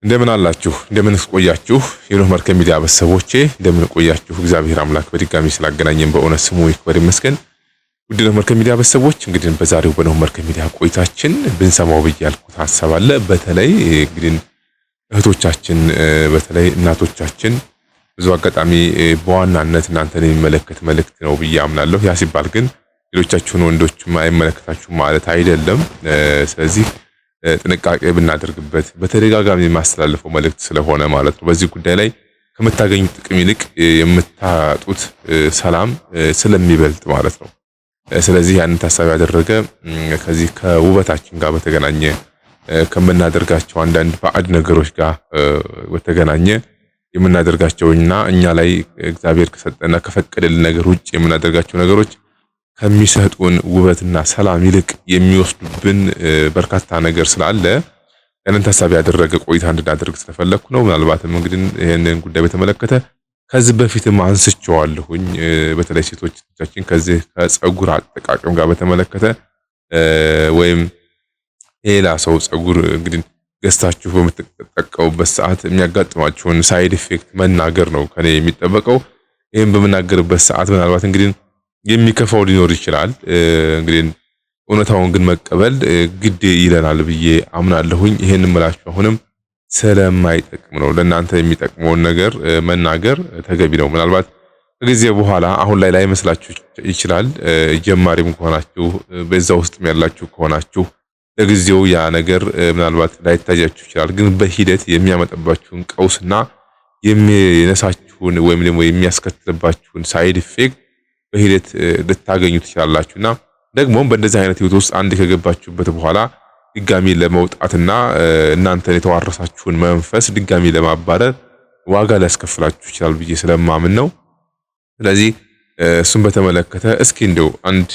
እንደምን አላችሁ እንደምን ቆያችሁ የኖህ መርከብ ሚዲያ ቤተሰቦቼ እንደምን ቆያችሁ እግዚአብሔር አምላክ በድጋሚ ስላገናኘን በእውነት ስሙ ይክበር ይመስገን። ውድ ኖህ መርከብ ሚዲያ ቤተሰቦች እንግዲህ በዛሬው በኖህ መርከብ ሚዲያ ቆይታችን ብንሰማው በያልኩት ሐሳብ አለ። በተለይ እንግዲህ እህቶቻችን በተለይ እናቶቻችን ብዙ አጋጣሚ በዋናነት እናንተን የሚመለከት መልእክት ነው ብዬ አምናለሁ። ያ ሲባል ግን ሌሎቻችሁን ወንዶችም አይመለከታችሁ ማለት አይደለም። ስለዚህ ጥንቃቄ ብናደርግበት በተደጋጋሚ ማስተላለፈው መልእክት ስለሆነ ማለት ነው። በዚህ ጉዳይ ላይ ከምታገኙት ጥቅም ይልቅ የምታጡት ሰላም ስለሚበልጥ ማለት ነው። ስለዚህ ያንን ታሳቢ ያደረገ ከዚህ ከውበታችን ጋር በተገናኘ ከምናደርጋቸው አንዳንድ ባዕድ ነገሮች ጋር በተገናኘ የምናደርጋቸውና እኛ ላይ እግዚአብሔር ከሰጠና ከፈቀደልን ነገር ውጭ የምናደርጋቸው ነገሮች ከሚሰጡን ውበትና ሰላም ይልቅ የሚወስዱብን በርካታ ነገር ስላለ ያንን ታሳቢ ያደረገ ቆይታ እንድናደርግ ስለፈለኩ ነው። ምናልባትም እንግዲህ ይሄንን ጉዳይ በተመለከተ ከዚህ በፊትም አንስቼዋለሁኝ። በተለይ ሴቶቻችን ከዚህ ከፀጉር አጠቃቀም ጋር በተመለከተ ወይም ሌላ ሰው ፀጉር እንግዲህ ገዝታችሁ በምትጠቀሙበት ሰዓት የሚያጋጥማችሁን ሳይድ ኢፌክት መናገር ነው ከኔ የሚጠበቀው። ይሄን በመናገርበት ሰዓት ምናልባት እንግዲህ የሚከፋው ሊኖር ይችላል። እንግዲህ እውነታውን ግን መቀበል ግድ ይለናል ብዬ አምናለሁኝ። ይሄንን ምላችሁ አሁንም ስለማይጠቅም ነው። ለእናንተ የሚጠቅመውን ነገር መናገር ተገቢ ነው። ምናልባት ከጊዜ በኋላ አሁን ላይ መስላችሁ ይችላል። ጀማሪም ከሆናችሁ በዛ ውስጥም ያላችሁ ከሆናችሁ ለጊዜው ያ ነገር ምናልባት ላይታያችሁ ይችላል። ግን በሂደት የሚያመጣባችሁን ቀውስና የሚነሳችሁን ወይም ደግሞ የሚያስከትልባችሁን ሳይድ ኢፌክት በሂደት ልታገኙ ትችላላችሁና ደግሞ በእንደዚህ አይነት ህይወት ውስጥ አንድ ከገባችሁበት በኋላ ድጋሚ ለመውጣትና እናንተን የተዋረሳችሁን መንፈስ ድጋሚ ለማባረር ዋጋ ሊያስከፍላችሁ ይችላል ብዬ ስለማምን ነው። ስለዚህ እሱን በተመለከተ እስኪ እንደው አንድ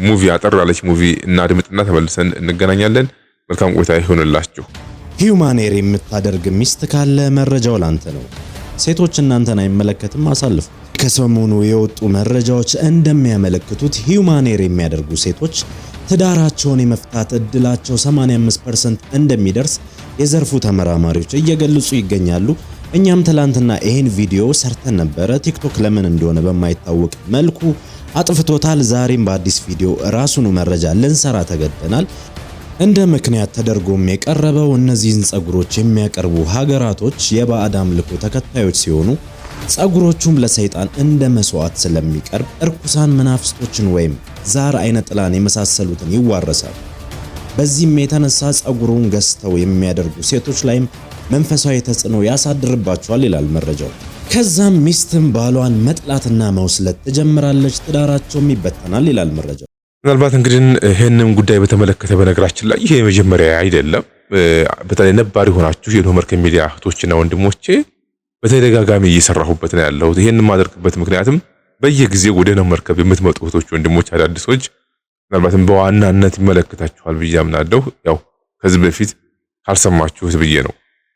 ሙቪ አጠር ያለች ሙቪ እናድምጥና ተመልሰን እንገናኛለን። መልካም ቆይታ ይሁንላችሁ። ሂዩማን ኤር የምታደርግ ሚስት ካለ መረጃው ላንተ ነው። ሴቶች እናንተን አይመለከትም አሳልፉ። ከሰሞኑ የወጡ መረጃዎች እንደሚያመለክቱት ሂዩማን ኤር የሚያደርጉ ሴቶች ትዳራቸውን የመፍታት እድላቸው 85% እንደሚደርስ የዘርፉ ተመራማሪዎች እየገለጹ ይገኛሉ። እኛም ትላንትና ይሄን ቪዲዮ ሰርተን ነበረ። ቲክቶክ ለምን እንደሆነ በማይታወቅ መልኩ አጥፍቶታል። ዛሬም በአዲስ ቪዲዮ ራሱኑ መረጃ ልንሰራ ተገደናል። እንደ ምክንያት ተደርጎም የቀረበው እነዚህን ጸጉሮች የሚያቀርቡ ሀገራቶች የባዕድ አምልኮ ተከታዮች ሲሆኑ ጸጉሮቹም ለሰይጣን እንደ መስዋዕት ስለሚቀርብ እርኩሳን መናፍስቶችን ወይም ዛር አይነ ጥላን የመሳሰሉትን ይዋረሳሉ። በዚህም የተነሳ ጸጉሩን ገዝተው የሚያደርጉ ሴቶች ላይም መንፈሳዊ ተጽዕኖ ያሳድርባቸዋል ይላል መረጃው። ከዛም ሚስትም ባሏን መጥላትና መውስለት ትጀምራለች፣ ትዳራቸውም ይበተናል ይላል መረጃው። ምናልባት እንግዲህ ይሄንን ጉዳይ በተመለከተ በነገራችን ላይ ይሄ መጀመሪያ አይደለም። በተለይ ነባር የሆናችሁ የኖህ መርከብ ሚዲያ እህቶችና ወንድሞቼ በተደጋጋሚ እየሰራሁበት ነው ያለሁት። ይሄንን ማድረግበት ምክንያትም በየጊዜው ወደ ኖህ መርከብ የምትመጡ እህቶች ወንድሞች አዳዲሶች ምናልባትም በዋናነት ይመለከታችኋል ብዬ አምናለሁ። ያው ከዚህ በፊት ካልሰማችሁት ብዬ ነው።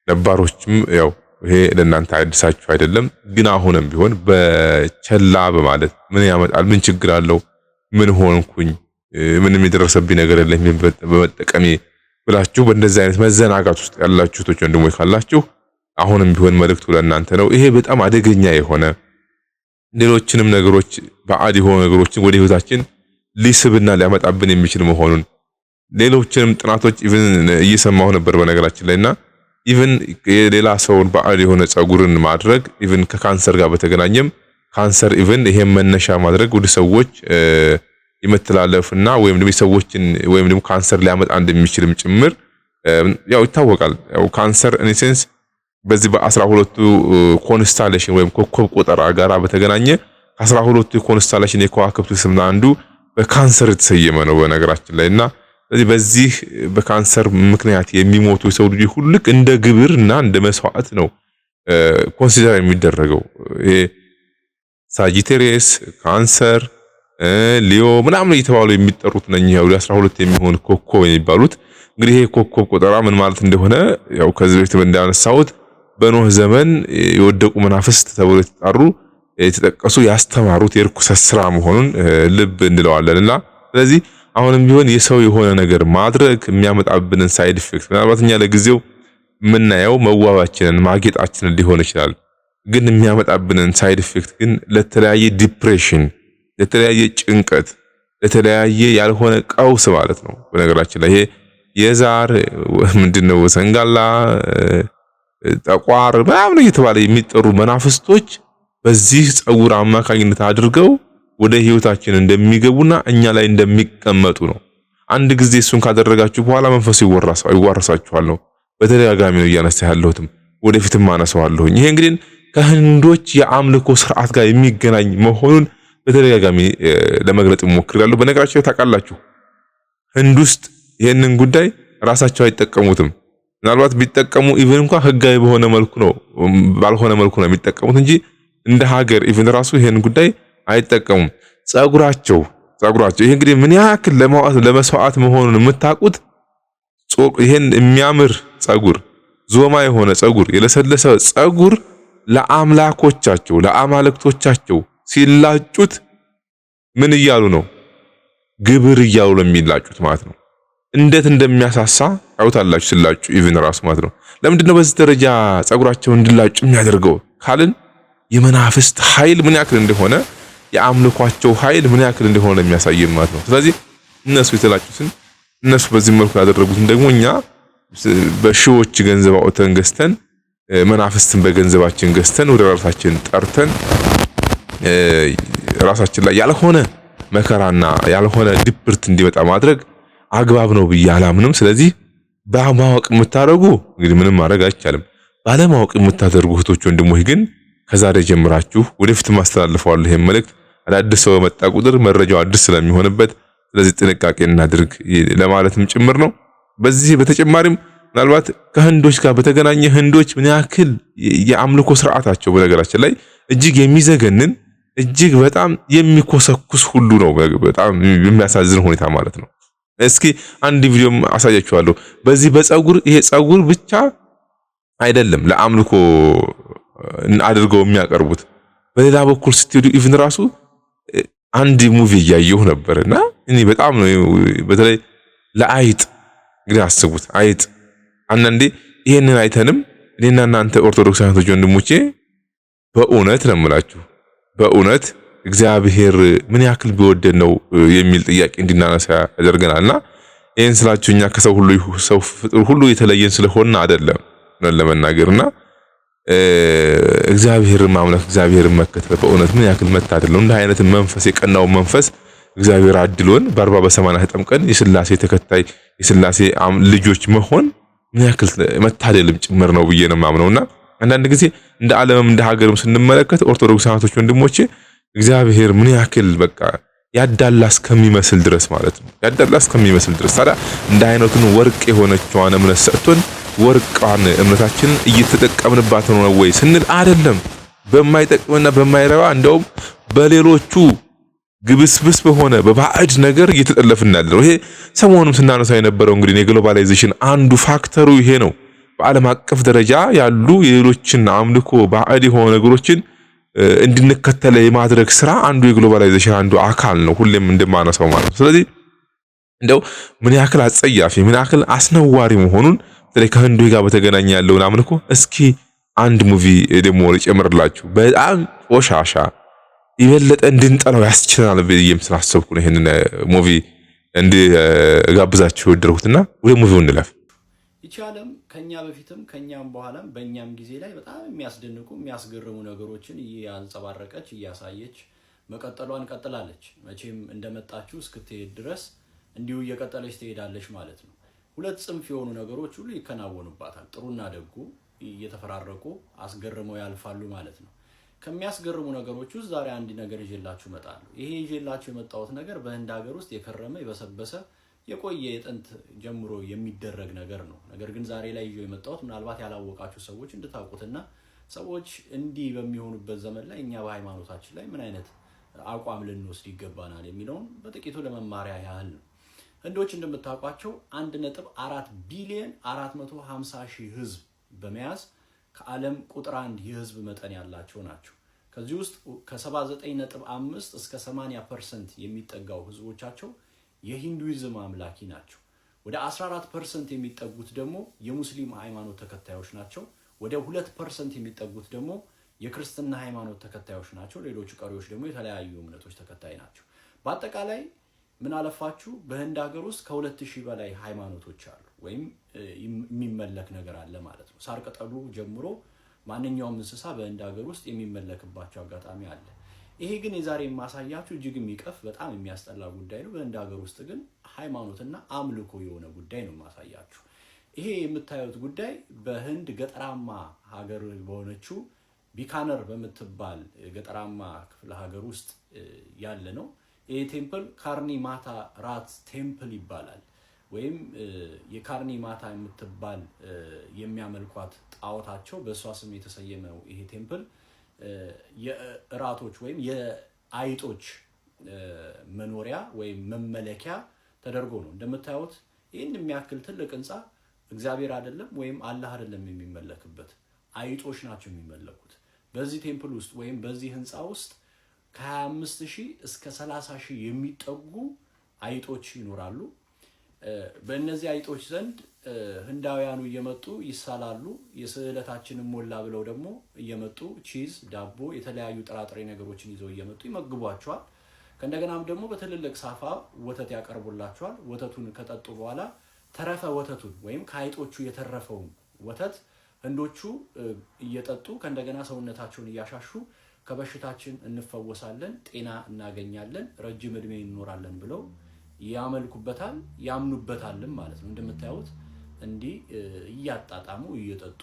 ነባሮችም ያው ይሄ ለእናንተ አዲሳችሁ አይደለም። ግን አሁንም ቢሆን በቸላ በማለት ምን ያመጣል፣ ምን ችግር አለው፣ ምን ሆንኩኝ፣ ምንም የደረሰብኝ ነገር የለም በመጠቀሜ ብላችሁ በእንደዚህ አይነት መዘናጋት ውስጥ ያላችሁ እህቶች ወንድሞች ካላችሁ አሁንም ቢሆን መልእክቱ ለእናንተ ነው። ይሄ በጣም አደገኛ የሆነ ሌሎችንም ነገሮች ባዕድ የሆኑ ነገሮችን ወደ ህይወታችን ሊስብና ሊያመጣብን የሚችል መሆኑን ሌሎችንም ጥናቶች ኢቭን እየሰማሁ ነበር በነገራችን ላይና ኢቭን የሌላ ሰውን ባዕድ የሆነ ጸጉርን ማድረግ ኢቭን ከካንሰር ጋር በተገናኘም ካንሰር ኢቭን ይሄን መነሻ ማድረግ ወደ ሰዎች የመተላለፍና ወይም ደግሞ ሰዎችን ወይም ደግሞ ካንሰር ሊያመጣ እንደሚችልም ጭምር ያው ይታወቃል። ያው ካንሰር ኢንሴንስ በዚህ በ12ቱ ኮንስታሌሽን ወይም ኮከብ ቆጠራ ጋራ በተገናኘ ከ12ቱ ኮንስታሌሽን የከዋክብት ስም አንዱ በካንሰር የተሰየመ ነው በነገራችን ላይና ስለዚህ በዚህ በካንሰር ምክንያት የሚሞቱ የሰው ልጅ ሁሉ ልክ እንደ ግብር እና እንደ መስዋዕት ነው ኮንሲደር የሚደረገው። ይሄ ሳጂቴሪየስ፣ ካንሰር፣ ሊዮ ምናምን እየተባሉ የሚጠሩት ነኝ ያው 12 የሚሆን ኮከብ የሚባሉት እንግዲህ ይሄ ኮከብ ቆጠራ ምን ማለት እንደሆነ ያው ከዚህ በፊት እንዳነሳሁት በኖህ ዘመን የወደቁ መናፍስት ተብሎ የተጣሩ የተጠቀሱ ያስተማሩት የርኩሰት ስራ መሆኑን ልብ እንለዋለንና ስለዚህ አሁንም ቢሆን የሰው የሆነ ነገር ማድረግ የሚያመጣብንን ሳይድ ኢፌክት ምናልባት እኛ ለጊዜው የምናየው መዋባችንን ማጌጣችንን ሊሆን ይችላል። ግን የሚያመጣብንን ሳይድ ኢፌክት ግን ለተለያየ ዲፕሬሽን፣ ለተለያየ ጭንቀት፣ ለተለያየ ያልሆነ ቀውስ ማለት ነው። በነገራችን ላይ ይሄ የዛር ምንድነው ሰንጋላ ጠቋር ምናምን እየተባለ የሚጠሩ መናፍስቶች በዚህ ጸጉር አማካኝነት አድርገው ወደ ህይወታችን እንደሚገቡና እኛ ላይ እንደሚቀመጡ ነው። አንድ ጊዜ እሱን ካደረጋችሁ በኋላ መንፈሱ ይዋረሳችኋል ነው በተደጋጋሚ ነው እያነሳ ያለሁትም ወደፊትም አነሳዋለሁኝ። ይሄ እንግዲህ ከህንዶች የአምልኮ ስርዓት ጋር የሚገናኝ መሆኑን በተደጋጋሚ ለመግለጽ ሞክራለሁ። በነገራችን ታውቃላችሁ ህንድ ውስጥ ይሄንን ጉዳይ ራሳቸው አይጠቀሙትም። ምናልባት ቢጠቀሙ ኢቭን እንኳን ህጋዊ በሆነ መልኩ ነው ባልሆነ መልኩ ነው የሚጠቀሙት እንጂ እንደ ሀገር ኢቭን ራሱ ይሄን ጉዳይ አይጠቀሙም። ጸጉራቸው ይሄ እንግዲህ ምን ያክል ለመስዋዕት መሆኑን የምታውቁት ይሄን የሚያምር ጸጉር ዞማ የሆነ ጸጉር የለሰለሰ ጸጉር ለአምላኮቻቸው ለአማልክቶቻቸው ሲላጩት ምን እያሉ ነው? ግብር እያሉ ለሚላጩት ማለት ነው። እንዴት እንደሚያሳሳ ታውታላችሁ ሲላጩ ኢቭን ራሱ ማለት ነው። ለምንድን ነው በዚህ ደረጃ ጸጉራቸው እንዲላጩ የሚያደርገው ካልን የመናፍስት ኃይል ምን ያክል እንደሆነ የአምልኳቸው ኃይል ምን ያክል እንደሆነ የሚያሳየን ማለት ነው። ስለዚህ እነሱ የተላጩትን እነሱ በዚህ መልኩ ያደረጉትን ደግሞ እኛ በሺዎች ገንዘብ አውጥተን ገዝተን መናፍስትን በገንዘባችን ገዝተን ወደ ራሳችን ጠርተን ራሳችን ላይ ያልሆነ መከራና ያልሆነ ድብርት እንዲመጣ ማድረግ አግባብ ነው ብዬ አላምንም። ስለዚህ በማወቅ የምታደርጉ እንግዲህ ምንም ማድረግ አይቻልም። ባለማወቅ የምታደርጉ እህቶች ወንድሞች ግን ከዛሬ ጀምራችሁ ወደፊት ማስተላልፈዋለሁ ይሄን መልእክት አዳዲስ ሰው መጣ ቁጥር መረጃው አዲስ ስለሚሆንበት ስለዚህ ጥንቃቄ እናድርግ ለማለትም ጭምር ነው። በዚህ በተጨማሪም ምናልባት ከህንዶች ጋር በተገናኘ ህንዶች ምን ያክል የአምልኮ ስርዓታቸው በነገራችን ላይ እጅግ የሚዘገንን እጅግ በጣም የሚኮሰኩስ ሁሉ ነው። በጣም የሚያሳዝን ሁኔታ ማለት ነው። እስኪ አንድ ቪዲዮም አሳያችኋለሁ። በዚህ በጸጉር ይሄ ጸጉር ብቻ አይደለም ለአምልኮ አድርገው የሚያቀርቡት። በሌላ በኩል ስትሄዱ ኢቭን ራሱ አንድ ሙቪ እያየሁ ነበርና እኔ በጣም ነው በተለይ ለአይጥ እንግዲህ አስቡት አይጥ አንዳንዴ ይሄንን አይተንም እኔና እናንተ ኦርቶዶክሳውያን ወንድሞቼ በእውነት ነው የምላችሁ በእውነት እግዚአብሔር ምን ያክል ቢወደድ ነው የሚል ጥያቄ እንድናነሳ ያደርገናልና ይሄን ስላችሁ እኛ ከሰው ሁሉ ሰው ፍጡር ሁሉ የተለየን ስለሆነ አይደለም ነው ለመናገርና እግዚአብሔርን ማምለክ እግዚአብሔርን መከተል በእውነት ምን ያክል መታደል ነው። እንደ አይነት መንፈስ የቀናው መንፈስ እግዚአብሔር አድሎን በ40 በ80 ተጠምቀን የሥላሴ ተከታይ የሥላሴ ልጆች መሆን ምን ያክል መታደልም ጭምር ነው ብዬ ነው የማምነውና አንዳንድ ጊዜ እንደ ዓለምም እንደ ሀገርም ስንመለከት ኦርቶዶክሳውያን ወንድሞቼ እግዚአብሔር ምን ያክል በቃ ያዳላ እስከሚመስል ድረስ ማለት ነው ያዳላ እስከሚመስል ድረስ ታዲያ እንደ አይነቱን ወርቅ የሆነችዋን እምነት ሰጥቶን ወርቃን እምነታችንን እየተጠቀምንባት ነው ወይ ስንል አይደለም። በማይጠቅምና በማይረባ እንደውም በሌሎቹ ግብስብስ በሆነ በባዕድ ነገር እየተጠለፍን ያለው ይሄ ሰሞኑን ስናነሳ የነበረው እንግዲህ የግሎባላይዜሽን አንዱ ፋክተሩ ይሄ ነው። በዓለም አቀፍ ደረጃ ያሉ የሌሎችን አምልኮ ባዕድ የሆኑ ነገሮችን እንድንከተለ የማድረግ ስራ አንዱ የግሎባላይዜሽን አንዱ አካል ነው፣ ሁሌም እንደማነሳው ማለት ነው። ስለዚህ እንደው ምን ያክል አጸያፊ ምን ያክል አስነዋሪ መሆኑን በተለይ ከህንዶች ጋር በተገናኘ ያለውን አምልኮ እስኪ አንድ ሙቪ ደግሞ ልጨምርላችሁ። በጣም ቆሻሻ ይበለጠ እንድንጠላው ያስችለናል ብዬም ስላሰብኩ ነው ይሄንን ሙቪ እንድጋብዛችሁ ወደድኩትና ወደ ሙቪው እንለፍ። ይቻለም ከኛ በፊትም ከኛም በኋላም በእኛም ጊዜ ላይ በጣም የሚያስደንቁ የሚያስገርሙ ነገሮችን እያንጸባረቀች እያሳየች መቀጠሏን ቀጥላለች። መቼም እንደመጣችሁ እስክትሄድ ድረስ እንዲሁ እየቀጠለች ትሄዳለች ማለት ነው። ሁለት ጽንፍ የሆኑ ነገሮች ሁሉ ይከናወኑባታል። ጥሩና ደጉ እየተፈራረቁ አስገርመው ያልፋሉ ማለት ነው። ከሚያስገርሙ ነገሮች ውስጥ ዛሬ አንድ ነገር ይዤላችሁ እመጣለሁ። ይሄ ይዤላችሁ የመጣሁት ነገር በህንድ ሀገር ውስጥ የከረመ የበሰበሰ የቆየ የጥንት ጀምሮ የሚደረግ ነገር ነው። ነገር ግን ዛሬ ላይ ይዤ የመጣሁት ምናልባት ያላወቃችሁ ሰዎች እንድታውቁትና ሰዎች እንዲህ በሚሆኑበት ዘመን ላይ እኛ በሃይማኖታችን ላይ ምን አይነት አቋም ልንወስድ ይገባናል የሚለውን በጥቂቱ ለመማሪያ ያህል ነው። ህንዶች እንደምታውቋቸው 1.4 ቢሊዮን 450 ሺህ ህዝብ በመያዝ ከዓለም ቁጥር 1 የህዝብ መጠን ያላቸው ናቸው። ከዚህ ውስጥ ከ79.5 እስከ 80% የሚጠጋው ህዝቦቻቸው የሂንዱይዝም አምላኪ ናቸው። ወደ 14% የሚጠጉት ደግሞ የሙስሊም ሃይማኖት ተከታዮች ናቸው። ወደ 2% የሚጠጉት ደግሞ የክርስትና ሃይማኖት ተከታዮች ናቸው። ሌሎቹ ቀሪዎች ደግሞ የተለያዩ እምነቶች ተከታይ ናቸው። በአጠቃላይ ምን አለፋችሁ በህንድ ሀገር ውስጥ ከ2000 በላይ ሃይማኖቶች አሉ፣ ወይም የሚመለክ ነገር አለ ማለት ነው። ሳር ቅጠሉ ጀምሮ ማንኛውም እንስሳ በህንድ ሀገር ውስጥ የሚመለክባቸው አጋጣሚ አለ። ይሄ ግን የዛሬ የማሳያችሁ እጅግ የሚቀፍ በጣም የሚያስጠላ ጉዳይ ነው። በህንድ ሀገር ውስጥ ግን ሃይማኖትና አምልኮ የሆነ ጉዳይ ነው የማሳያችሁ። ይሄ የምታዩት ጉዳይ በህንድ ገጠራማ ሀገር በሆነችው ቢካነር በምትባል ገጠራማ ክፍለ ሀገር ውስጥ ያለ ነው። ይሄ ቴምፕል ካርኒ ማታ ራት ቴምፕል ይባላል። ወይም የካርኒ ማታ የምትባል የሚያመልኳት ጣዖታቸው በእሷ ስም የተሰየመው ይሄ ቴምፕል የእራቶች ወይም የአይጦች መኖሪያ ወይም መመለኪያ ተደርጎ ነው። እንደምታዩት ይህን የሚያክል ትልቅ ህንፃ እግዚአብሔር አይደለም ወይም አላህ አይደለም የሚመለክበት፣ አይጦች ናቸው የሚመለኩት። በዚህ ቴምፕል ውስጥ ወይም በዚህ ህንፃ ውስጥ ከ25,000 እስከ 30,000 የሚጠጉ አይጦች ይኖራሉ። በእነዚህ አይጦች ዘንድ ህንዳውያኑ እየመጡ ይሳላሉ። የስዕለታችንን ሞላ ብለው ደግሞ እየመጡ ቺዝ፣ ዳቦ፣ የተለያዩ ጥራጥሬ ነገሮችን ይዘው እየመጡ ይመግቧቸዋል። ከእንደገናም ደግሞ በትልልቅ ሳፋ ወተት ያቀርቡላቸዋል። ወተቱን ከጠጡ በኋላ ተረፈ ወተቱን ወይም ከአይጦቹ የተረፈውን ወተት ህንዶቹ እየጠጡ ከእንደገና ሰውነታቸውን እያሻሹ ከበሽታችን እንፈወሳለን፣ ጤና እናገኛለን፣ ረጅም እድሜ እንኖራለን ብለው ያመልኩበታል፣ ያምኑበታልም ማለት ነው። እንደምታዩት እንዲህ እያጣጣሙ እየጠጡ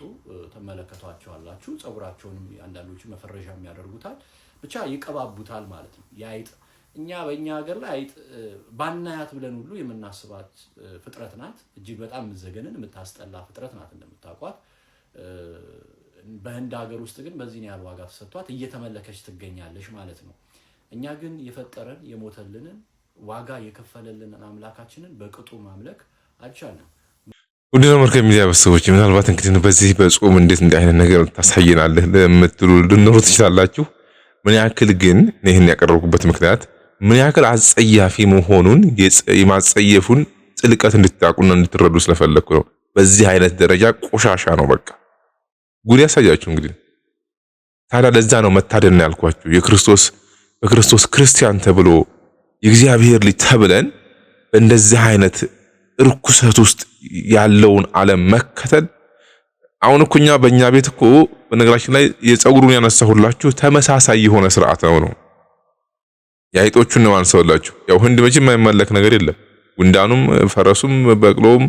ተመለከቷቸዋላችሁ። ጸጉራቸውንም አንዳንዶቹ መፈረሻ የሚያደርጉታል፣ ብቻ ይቀባቡታል ማለት ነው። የአይጥ እኛ በእኛ ሀገር ላይ አይጥ ባናያት ብለን ሁሉ የምናስባት ፍጥረት ናት። እጅግ በጣም የምትዘገንን የምታስጠላ ፍጥረት ናት እንደምታውቋት። በህንድ ሀገር ውስጥ ግን በዚህ ያህል ዋጋ ተሰጥቷት እየተመለከች ትገኛለች ማለት ነው። እኛ ግን የፈጠረን የሞተልንን ዋጋ የከፈለልንን አምላካችንን በቅጡ ማምለክ አልቻልንም። ውድ መርከብ ሚዲያ ቤተሰቦች ምናልባት እንግዲህ በዚህ በጾም እንዴት እንዲህ አይነት ነገር ታሳየናለህ ለምትሉ ልኖሩ ትችላላችሁ። ምን ያክል ግን ይሄን ያቀረብኩበት ምክንያት ምን ያክል አጸያፊ መሆኑን የማጸየፉን ጥልቀት እንድታቁና እንድትረዱ ስለፈለኩ ነው። በዚህ አይነት ደረጃ ቆሻሻ ነው በቃ ጉድ ያሳያችሁ። እንግዲህ ታዲያ ለዛ ነው መታደል ያልኳችሁ። በክርስቶስ ክርስቲያን ተብሎ የእግዚአብሔር ልጅ ተብለን በእንደዚህ አይነት እርኩሰት ውስጥ ያለውን ዓለም መከተል። አሁን እኮ እኛ በእኛ ቤት እኮ በነገራችን ላይ የፀጉሩን ያነሳሁላችሁ ተመሳሳይ የሆነ ስርዓት ነው። የአይጦቹን ነው አንሰውላችሁ። ያው ህንድ መቼም የማይመለክ ነገር የለም። ጉንዳኑም፣ ፈረሱም፣ በቅሎውም፣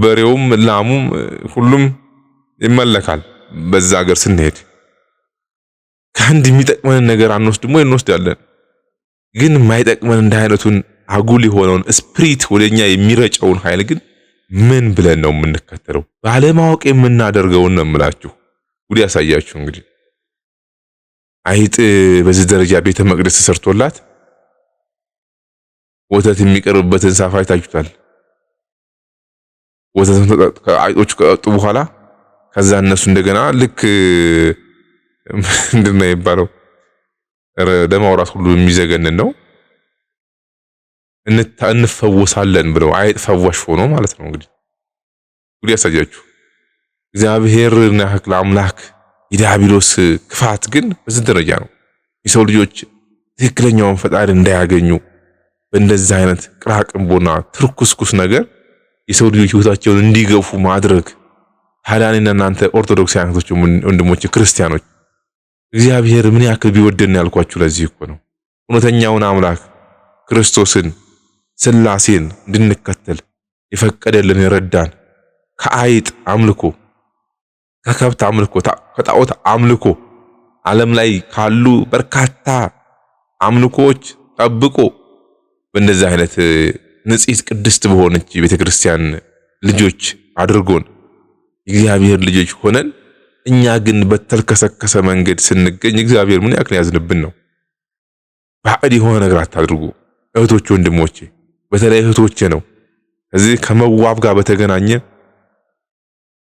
በሬውም፣ ላሙም ሁሉም ይመለካል። በዛ ሀገር ስንሄድ ከአንድ የሚጠቅመን ነገር አንወስድም ወይ እንወስዳለን። ግን የማይጠቅመን እንደ አይነቱን አጉል የሆነውን ስፕሪት ወደኛ የሚረጨውን ኃይል ግን ምን ብለን ነው የምንከተለው? ባለማወቅ የምናደርገውን ነው የምላችሁ። ጉድ ያሳያችሁ። እንግዲህ አይጥ በዚህ ደረጃ ቤተ መቅደስ ተሰርቶላት ወተት የሚቀርብበትን ሳፋ አይታችሁታል። ወተቱን አይጦቹ ከጠጡ በኋላ ከዛ እነሱ እንደገና ልክ ምንድነው የሚባለው ለማውራት ሁሉ የሚዘገንን ነው እንፈወሳለን ብለው አይጥ ፈዋሽ ሆኖ ማለት ነው። እንግዲህ ጉድ ያሳያችሁ። እግዚአብሔርና አምላክ የዲያብሎስ ክፋት ግን በዚህ ደረጃ ነው። የሰው ልጆች ትክክለኛውን ፈጣሪ እንዳያገኙ በእንደዚህ አይነት ቅራቅንቦና ትርኩስኩስ ነገር የሰው ልጆች ህይወታቸውን እንዲገፉ ማድረግ። ታዲያ እኔና እናንተ ኦርቶዶክሳውያን ወንድሞች ክርስቲያኖች እግዚአብሔር ምን ያክል ቢወደን ያልኳችሁ ለዚህ እኮ ነው። እውነተኛውን አምላክ ክርስቶስን ስላሴን እንድንከተል የፈቀደልን የረዳን ከአይጥ አምልኮ፣ ከከብት አምልኮ፣ ከጣዖት አምልኮ ዓለም ላይ ካሉ በርካታ አምልኮዎች ጠብቆ በእንደዚህ አይነት ንጽሕት ቅድስት በሆነች ቤተክርስቲያን ልጆች አድርጎን የእግዚአብሔር ልጆች ሆነን እኛ ግን በተልከሰከሰ መንገድ ስንገኝ እግዚአብሔር ምን ያክል ያዝንብን ነው። ባዕድ የሆነ ነገር አታድርጉ እህቶች ወንድሞቼ፣ በተለይ እህቶቼ ነው። እዚህ ከመዋብ ጋር በተገናኘ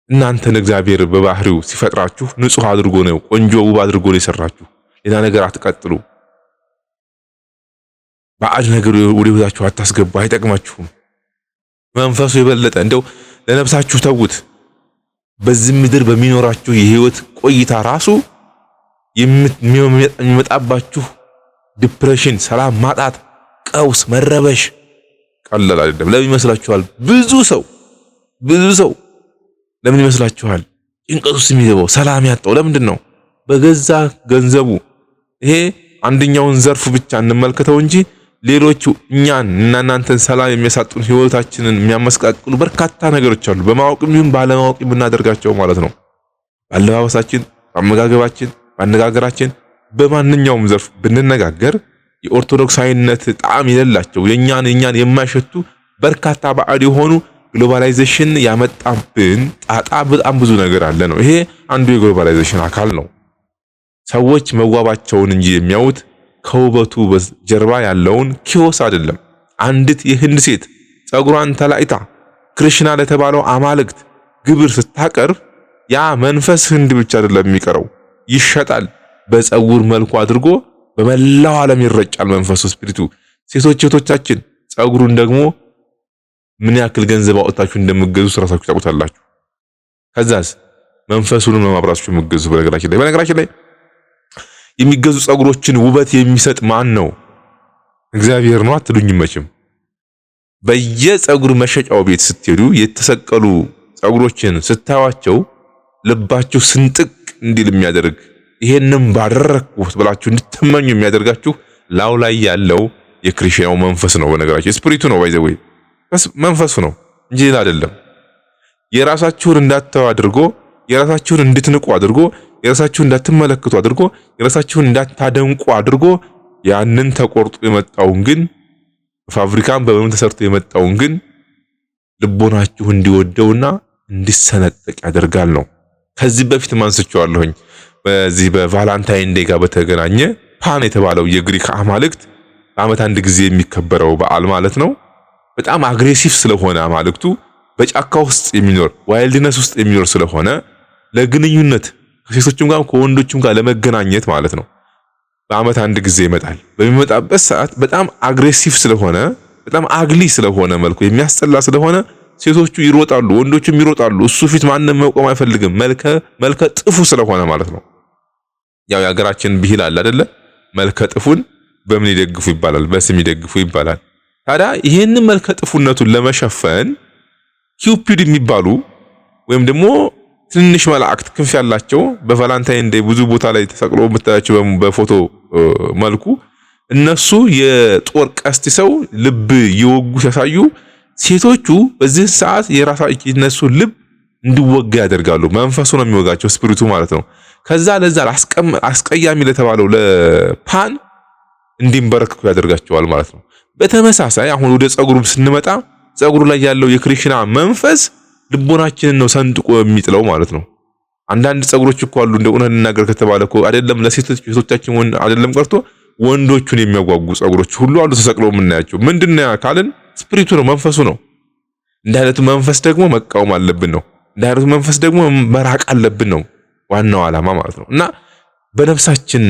እናንተን እግዚአብሔር በባህሪው ሲፈጥራችሁ ንጹህ አድርጎ ነው፣ ቆንጆ ውብ አድርጎ ነው የሰራችሁ። ሌላ ነገር አትቀጥሉ። ባዕድ ነገር ወደ ህይወታችሁ አታስገቡ፣ አይጠቅማችሁም። መንፈሱ የበለጠ እንደው ለነፍሳችሁ ተውት። በዚህ ምድር በሚኖራችሁ የህይወት ቆይታ ራሱ የሚመጣባችሁ ዲፕሬሽን፣ ሰላም ማጣት፣ ቀውስ፣ መረበሽ ቀላል አይደለም። ለምን ይመስላችኋል? ብዙ ሰው ለምን ይመስላችኋል ጭንቀት ውስጥ የሚገባው ሰላም ያጣው ለምንድን ነው? በገዛ ገንዘቡ። ይሄ አንደኛውን ዘርፍ ብቻ እንመልከተው እንጂ ሌሎቹ እኛን እና እናንተን ሰላም የሚያሳጡን ህይወታችንን የሚያመስቃቅሉ በርካታ ነገሮች አሉ። በማወቅም ይሁን ባለማወቅ የምናደርጋቸው ማለት ነው። ባለባበሳችን፣ በአመጋገባችን፣ በአነጋገራችን በማንኛውም ዘርፍ ብንነጋገር የኦርቶዶክሳዊነት ጣዕም የሌላቸው የኛን የማይሸቱ በርካታ ባዕድ የሆኑ ግሎባላይዜሽን ያመጣብን ጣጣ በጣም ብዙ ነገር አለ ነው። ይሄ አንዱ የግሎባላይዜሽን አካል ነው። ሰዎች መዋባቸውን እንጂ የሚያዩት ከውበቱ በጀርባ ያለውን ኪዮስ አይደለም። አንዲት የህንድ ሴት ጸጉሯን ተላይታ ክሪሽና ለተባለው አማልክት ግብር ስታቀርብ ያ መንፈስ ህንድ ብቻ አይደለም የሚቀረው፣ ይሸጣል። በጸጉር መልኩ አድርጎ በመላው ዓለም ይረጫል መንፈሱ ስፒሪቱ። ሴቶች እህቶቻችን ጸጉሩን ደግሞ ምን ያክል ገንዘብ አውጥታችሁ እንደምትገዙ ራሳችሁ ታውቁታላችሁ። ከዛስ መንፈሱን ማብራችሁ የምትገዙ በነገራችን ላይ የሚገዙ ጸጉሮችን ውበት የሚሰጥ ማን ነው? እግዚአብሔር ነው አትሉኝም መቼም። በየጸጉር መሸጫው ቤት ስትሄዱ የተሰቀሉ ጸጉሮችን ስታዩቸው ልባችሁ ስንጥቅ እንዲል የሚያደርግ ይሄንን ባደረኩት ብላችሁ እንድትመኙ የሚያደርጋችሁ ላው ላይ ያለው የክርስቲያኑ መንፈስ ነው። በነገራችን ስፒሪቱ ነው ባይዘው መንፈሱ ነው እንጂ ሌላ አይደለም። የራሳችሁን እንዳታዩ አድርጎ የራሳችሁን እንድትንቁ አድርጎ የራሳችሁን እንዳትመለከቱ አድርጎ የራሳችሁን እንዳታደንቁ አድርጎ ያንን ተቆርጦ የመጣውን ግን ፋብሪካን በመም ተሰርቶ የመጣውን ግን ልቦናችሁ እንዲወደውና እንዲሰነጠቅ ያደርጋል ነው። ከዚህ በፊት ማንስቻለሁኝ። በዚህ በቫላንታይን ዴይ ጋር በተገናኘ ፓን የተባለው የግሪክ አማልክት በዓመት አንድ ጊዜ የሚከበረው በዓል ማለት ነው። በጣም አግሬሲቭ ስለሆነ አማልክቱ በጫካ ውስጥ የሚኖር ዋይልድነስ ውስጥ የሚኖር ስለሆነ ለግንኙነት ከሴቶችም ጋር ከወንዶችም ጋር ለመገናኘት ማለት ነው በዓመት አንድ ጊዜ ይመጣል። በሚመጣበት ሰዓት በጣም አግሬሲቭ ስለሆነ በጣም አግሊ ስለሆነ መልኩ የሚያስጠላ ስለሆነ ሴቶቹ ይሮጣሉ፣ ወንዶችም ይሮጣሉ። እሱ ፊት ማንንም መቆም አይፈልግም። መልከ ጥፉ ስለሆነ ማለት ነው። ያው የሀገራችን ብሂል አለ አይደለ? መልከ ጥፉን በምን ይደግፉ ይባላል? በስም ይደግፉ ይባላል። ታዲያ ይሄንን መልከ ጥፉነቱን ለመሸፈን ኪውፒድ የሚባሉ ወይም ደግሞ ትንሽ መላእክት ክንፍ ያላቸው በቫላንታይን ዴይ ብዙ ቦታ ላይ ተሰቅሎ የምታያቸው በፎቶ መልኩ እነሱ የጦር ቀስት ሰው ልብ ይወጉ ሲያሳዩ ሴቶቹ በዚህ ሰዓት የራሳቸው እነሱ ልብ እንዲወጋ ያደርጋሉ። መንፈሱ ነው የሚወጋቸው ስፒሪቱ ማለት ነው። ከዛ ለዛ አስቀያሚ ለተባለው ለፓን እንዲንበረከኩ ያደርጋቸዋል ማለት ነው። በተመሳሳይ አሁን ወደ ጸጉሩ ስንመጣ ጸጉሩ ላይ ያለው የክሪሽና መንፈስ ልቦናችንን ነው ሰንጥቆ የሚጥለው ማለት ነው። አንዳንድ ጸጉሮች እኮ አሉ እንደ እውነት ልናገር ከተባለ እኮ አይደለም ለሴቶቻችን አይደለም ቀርቶ ወንዶቹን የሚያጓጉ ጸጉሮች ሁሉ አሉ ተሰቅለው የምናያቸው። ምንድነው ካልን ስፒሪቱ ነው መንፈሱ ነው። እንዲህ አይነቱ መንፈስ ደግሞ መቃወም አለብን ነው። እንዲህ አይነቱ መንፈስ ደግሞ መራቅ አለብን ነው ዋናው ዓላማ ማለት ነው። እና በነፍሳችን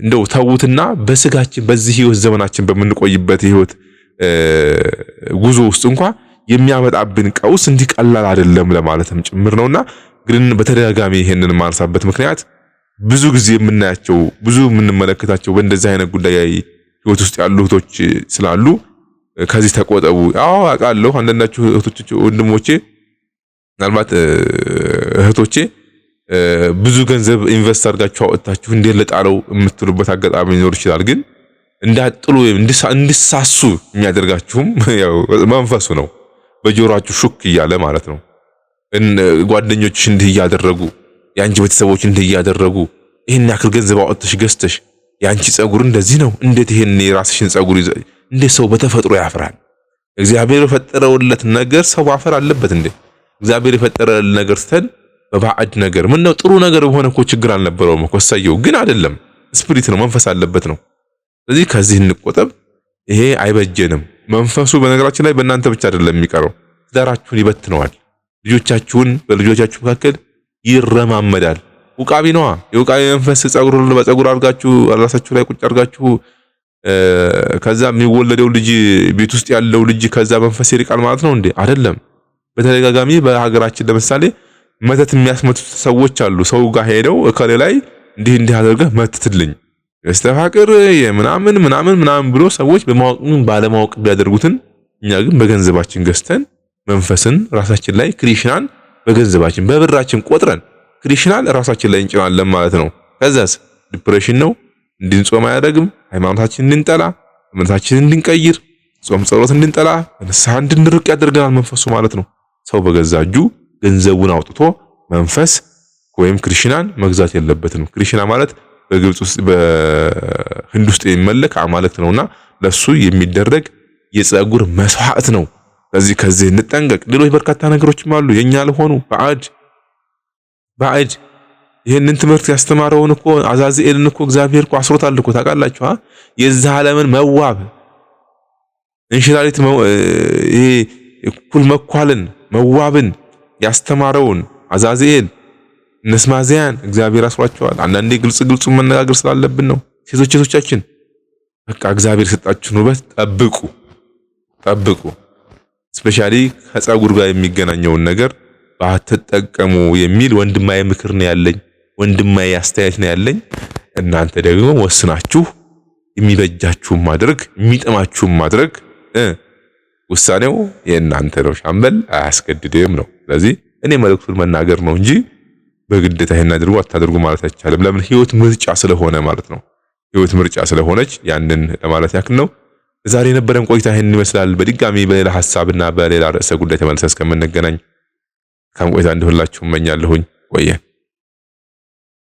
እንደው ተውትና በስጋችን በዚህ ህይወት ዘመናችን በምንቆይበት ህይወት ጉዞ ውስጥ እንኳን የሚያመጣብን ቀውስ እንዲህ ቀላል አይደለም ለማለትም ጭምር ነውና ግን በተደጋጋሚ ይሄንን ማንሳበት ምክንያት ብዙ ጊዜ የምናያቸው ብዙ የምንመለከታቸው በእንደዚህ አይነት ጉዳይ ህይወት ውስጥ ያሉ እህቶች ስላሉ ከዚህ ተቆጠቡ። አዎ አውቃለሁ። አንዳንዳችሁ እህቶች ወንድሞቼ ምናልባት እህቶቼ ብዙ ገንዘብ ኢንቨስት አድርጋችሁ አወጣችሁ እንዴት ለጣለው የምትሉበት አጋጣሚ ሊኖር ይችላል። ግን እንዳጥሉ እንድሳሱ የሚያደርጋችሁም ያው መንፈሱ ነው። በጆሮአችሁ ሹክ እያለ ማለት ነው። ጓደኞችሽ እንዲህ እያደረጉ ያንቺ ቤተሰቦች እንዲህ እያደረጉ ይሄን ያክል ገንዘብ አወጥተሽ ገዝተሽ ያንቺ ጸጉር እንደዚህ ነው እንዴት ይሄን የራስሽን ጸጉር እንዴት ሰው በተፈጥሮ ያፍራል? እግዚአብሔር የፈጠረውለት ነገር ሰው ማፈር አለበት እንዴ? እግዚአብሔር የፈጠረልን ነገር ስተን በባዕድ ነገር ምን ነው ጥሩ ነገር በሆነ እኮ ችግር አልነበረውም እኮ ሰየው። ግን አይደለም ስፒሪት ነው መንፈስ አለበት ነው። ስለዚህ ከዚህ እንቆጠብ። ይሄ አይበጀንም። መንፈሱ በነገራችን ላይ በእናንተ ብቻ አይደለም የሚቀረው፣ ትዳራችሁን ይበትነዋል። ልጆቻችሁን በልጆቻችሁ መካከል ይረማመዳል። ውቃቢ ነዋ። የውቃቢ መንፈስ ጸጉሩን በጸጉር አድርጋችሁ ራሳችሁ ላይ ቁጭ አድርጋችሁ ከዛ የሚወለደው ልጅ ቤት ውስጥ ያለው ልጅ ከዛ መንፈስ ይርቃል ማለት ነው እንዴ? አይደለም። በተደጋጋሚ በሀገራችን ለምሳሌ መተት የሚያስመቱት ሰዎች አሉ። ሰው ጋር ሄደው እከሌ ላይ እንዲህ አድርገህ መትትልኝ የስተፋቅር የምናምን ብሎ ሰዎች በማወቅም ባለማወቅ ቢያደርጉትን እኛ ግን በገንዘባችን ገዝተን መንፈስን ራሳችን ላይ ክሪሽናል በገንዘባችን በብራችን ቆጥረን ክሪሽናል ራሳችን ላይ እንጭናለን ማለት ነው። ከዛስ ዲፕሬሽን ነው። እንድንጾም አያደርግም። ሃይማኖታችንን እንድንጠላ፣ እምነታችንን እንድንቀይር፣ ጾም ጸሎት እንድንጠላ፣ ንስሐ እንድንርቅ ያደርገናል መንፈሱ ማለት ነው። ሰው በገዛ እጁ ገንዘቡን አውጥቶ መንፈስ ወይም ክሪሽናን መግዛት የለበትም። ክሪሽና ማለት በግብጽ ውስጥ በህንድ ውስጥ የሚመለክ አማልክት ነውና ለሱ የሚደረግ የጸጉር መስዋዕት ነው። ከዚህ እንጠንቀቅ። ሌሎች በርካታ ነገሮችም አሉ የኛ ያልሆኑ ባዕድ ይሄንን ትምህርት ያስተማረውን እኮ አዛዚኤልን እኮ እግዚአብሔር እኮ አስሮታል እኮ ታውቃላችሁ። የዛ ዓለምን መዋብ እንሽላሊት ይሄ እኩል መኳልን መዋብን ያስተማረውን አዛዚኤል ነስማዚያን እግዚአብሔር አስሯቸዋል። አንዳንዴ ግልጽ መነጋገር ስላለብን ነው። ሴቶቻችን በቃ እግዚአብሔር የሰጣችሁን ውበት ጠብቁ። ስፔሻሊ ከፀጉር ጋር የሚገናኘውን ነገር ባትጠቀሙ የሚል ወንድማዊ ምክር ነው ያለኝ፣ ወንድማዊ አስተያየት ነው ያለኝ። እናንተ ደግሞ ወስናችሁ የሚበጃችሁን ማድረግ የሚጥማችሁን ማድረግ ውሳኔው የእናንተ ነው። ሻምበል አያስገድድም ነው። ስለዚህ እኔ መልእክቱን መናገር ነው እንጂ በግዴታ ይሄን አድርጉ አታድርጉ ማለት አይቻልም። ለምን? ህይወት ምርጫ ስለሆነ ማለት ነው። ህይወት ምርጫ ስለሆነች ያንን ለማለት ያክል ነው። ዛሬ የነበረን ቆይታ ይሄን ይመስላል። በድጋሚ በሌላ ሐሳብና በሌላ ርዕሰ ጉዳይ ተመልሰን እስከምንገናኝ ከም ቆይታ እንደሁላችሁ እመኛለሁኝ። ቆየን።